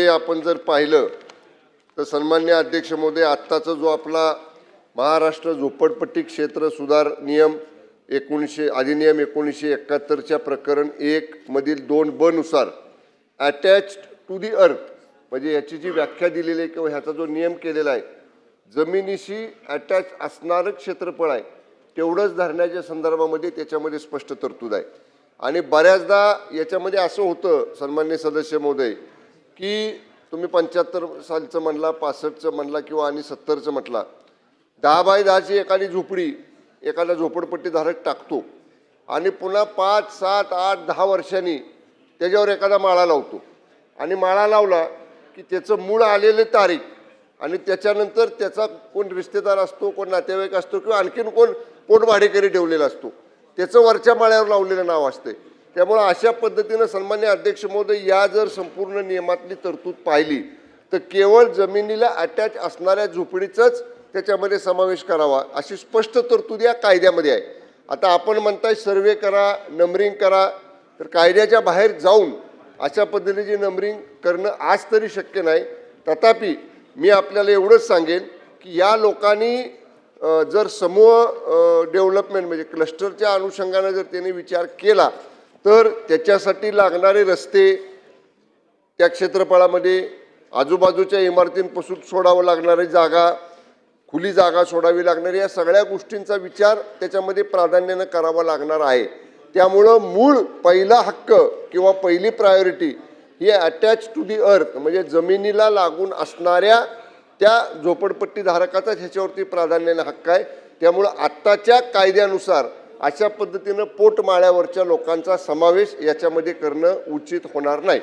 आपण जर पाहिलं तर सन्माननीय अध्यक्ष महोदय, आत्ताचा जो आपला महाराष्ट्र झोपडपट्टी क्षेत्र सुधार नियम 19 अधिनियम 1971च्या प्रकरण 1 मधील 2 नुसार अटॅच्ड टू दी अर्थ, म्हणजे याची जी व्याख्या दिलेली आहे किंवा ह्याचा जो नियम केलेला आहे, जमिनीशी अटॅच असणारं क्षेत्रफळ आहे तेवढंच धरण्याच्या संदर्भामध्ये त्याच्यामध्ये स्पष्ट तरतूद आहे. आणि बऱ्याचदा याच्यामध्ये असं होतं सन्माननीय सदस्य महोदय की तुम्ही 75 सालचं म्हणला, 65चं म्हणला किंवा आणि 70चं म्हटला, 10 बाय 10ची एखादी झोपडी एखादा झोपडपट्टीधारक टाकतो आणि पुन्हा 5, 7, 8, 10 वर्षांनी त्याच्यावर एखादा माळा लावतो आणि माळा लावला की त्याचं मूळ आलेले तारीख आणि त्याच्यानंतर त्याचा कोण रिश्तेदार असतो, कोण नातेवाईक असतो किंवा आणखीन कोण पोटभाडेकरी ठेवलेला असतो, त्याचं वरच्या माळ्यावर लावलेलं नाव असते. त्यामुळे अशा पद्धतीनं सन्माननीय अध्यक्ष महोदय, या जर संपूर्ण नियमातली तरतूद पाहिली तर केवळ जमिनीला अटॅच असणाऱ्या झोपडीचाच त्याच्यामध्ये समावेश करावा अशी स्पष्ट तरतूद या कायद्यामध्ये आहे. आता आपण म्हणताय सर्वे करा, नंबरिंग करा, तर कायद्याच्या बाहेर जाऊन अशा पद्धतीचे नंबरिंग करणं आज तरी शक्य नाही. तथापि मी आपल्याला एवढंच सांगेन की या लोकांनी जर समूह डेव्हलपमेंट म्हणजे क्लस्टरच्या अनुषंगाने जर त्यांनी विचार केला तर त्याच्यासाठी लागणारे रस्ते, त्या क्षेत्रफळामध्ये आजूबाजूच्या इमारतींपासून सोडावं लागणारी जागा, खुली जागा सोडावी लागणारी, या सगळ्या गोष्टींचा विचार त्याच्यामध्ये प्राधान्यानं करावा लागणार आहे. त्यामुळं मूळ पहिला हक्क किंवा पहिली प्रायोरिटी ही अटॅच टू दी अर्थ म्हणजे जमिनीला लागून असणाऱ्या त्या झोपडपट्टीधारकाचाच ह्याच्यावरती प्राधान्याने हक्क आहे. त्यामुळं आत्ताच्या कायद्यानुसार अशा पद्धतीनं पोटमाळ्यावरच्या लोकांचा समावेश याच्यामध्ये करणं उचित होणार नाही.